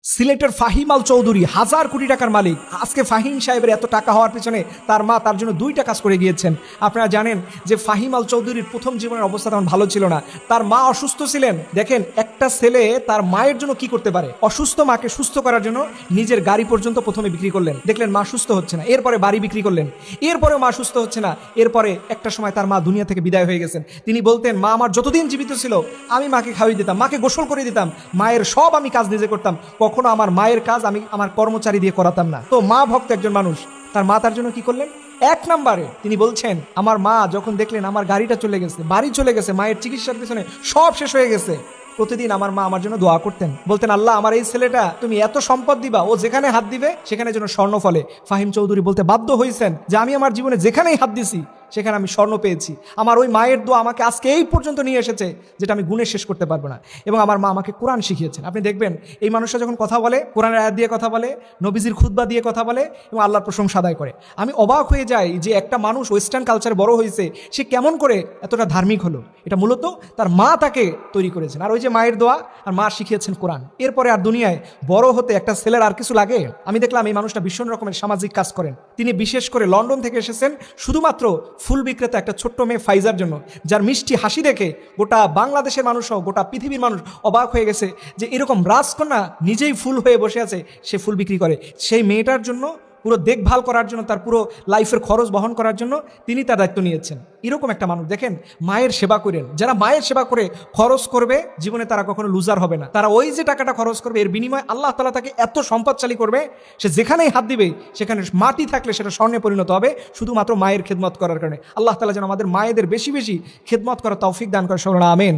সিলেটের ফাহিম আল চৌধুরী 1000 কোটি টাকার মালিক। আজকে ফাহিম সাহেবের এত টাকা হওয়ার পিছনে তার মা তার জন্য 2টা কাজ করে গিয়েছেন। আপনারা জানেন যে ফাহিম আল চৌধুরীর প্রথম জীবনের অবস্থা তেমন ভালো ছিল না, তার মা অসুস্থ ছিলেন। দেখেন একটা ছেলে তার মায়ের জন্য কি করতে পারে, অসুস্থ মাকে সুস্থ করার জন্য নিজের গাড়ি পর্যন্ত প্রথমে বিক্রি করলেন। দেখলেন মা সুস্থ হচ্ছে না, এরপরে বাড়ি বিক্রি করলেন, এরপরে মা সুস্থ হচ্ছে না, এরপরে একটা সময় তার মা দুনিয়া থেকে বিদায় হয়ে গেছেন। তিনি বলতেন, মা আমার যতদিন জীবিত ছিল আমি মাকে খাওয়িয়ে দিতাম, মাকে গোসল করে দিতাম, মায়ের সব আমি কাজ নিজে করতাম, কখনো আমার মায়ের কাজ আমি আমার কর্মচারী দিয়ে করাতাম না। তো মা ভক্ত একজন মানুষ, তার মা তার জন্য কি করলেন? 1 নম্বরে তিনি বলছেন, আমার মা যখন দেখলেন আমার গাড়িটা চলে গেছে, বাড়ি চলে গেছে, মায়ের চিকিৎসার পিছনে সব শেষ হয়ে গেছে, প্রতিদিন আমার মা আমার জন্য দোয়া করতেন, বলতেন, আল্লাহ আমার এই ছেলেটা তুমি এত সম্পদ দিবা, ও যেখানে হাত দিবে সেখানে যেন স্বর্ণ ফলে। ফাহিম চৌধুরী বলতে বাধ্য হয়েছেন যে আমি আমার জীবনে যেখানেই হাত দিছি সেখানে আমি স্বর্ণ পেয়েছি। আমার ওই মায়ের দোয়া আমাকে আজকে এই পর্যন্ত নিয়ে এসেছে, যেটা আমি গুণে শেষ করতে পারবো না। এবং আমার মা আমাকে কোরআন শিখিয়েছেন। আপনি দেখবেন এই মানুষটা যখন কথা বলে, কোরআনের আয়াত দিয়ে কথা বলে, নবীজির খুতবা দিয়ে কথা বলে এবং আল্লাহর প্রশংসা আদায় করে। আমি অবাক হয়ে যাই যে একটা মানুষ ওয়েস্টার্ন কালচার বড় হয়েছে, সে কেমন করে এতটা ধার্মিক হলো। এটা মূলত তার মা তাকে তৈরি করেছেন, আর ওই যে মায়ের দোয়া আর মা শিখিয়েছেন কোরআন। এরপরে আর দুনিয়ায় বড় হতে একটা ছেলের আর কিছু লাগে? আমি দেখলাম এই মানুষটা ভীষণ রকমের সামাজিক কাজ করেন। তিনি বিশেষ করে লন্ডন থেকে এসেছেন শুধুমাত্র ফুল বিক্রেতা একটা ছোট্ট মেয়ে ফাইজার জন্য, যার মিষ্টি হাসি দেখে গোটা বাংলাদেশের মানুষ সহ গোটা পৃথিবীর মানুষ অবাক হয়ে গেছে যে এরকম রাজকন্যা নিজেই ফুল হয়ে বসে আছে, সে ফুল বিক্রি করে। সেই মেয়েটার জন্য পুরো দেখভাল করার জন্য, তার পুরো লাইফের খরচ বহন করার জন্য তিনি তার দায়িত্ব নিয়েছেন। এরকম একটা মানুষ দেখেন, মায়ের সেবা করেন। যারা মায়ের সেবা করে খরচ করবে জীবনে, তারা কখনো লুজার হবে না। তারা ওই যে টাকাটা খরচ করবে, এর বিনিময়ে আল্লাহ তাআলা তাকে এত সম্পদশালী করবে, সে যেখানেই হাত দিবে সেখানে মাটি থাকলে সেটা স্বর্ণে পরিণত হবে, শুধুমাত্র মায়ের খেদমত করার কারণে। আল্লাহ তাআলা যেন আমাদের মায়েদের বেশি বেশি খেদমত করার তৌফিক দান করে। আমিন।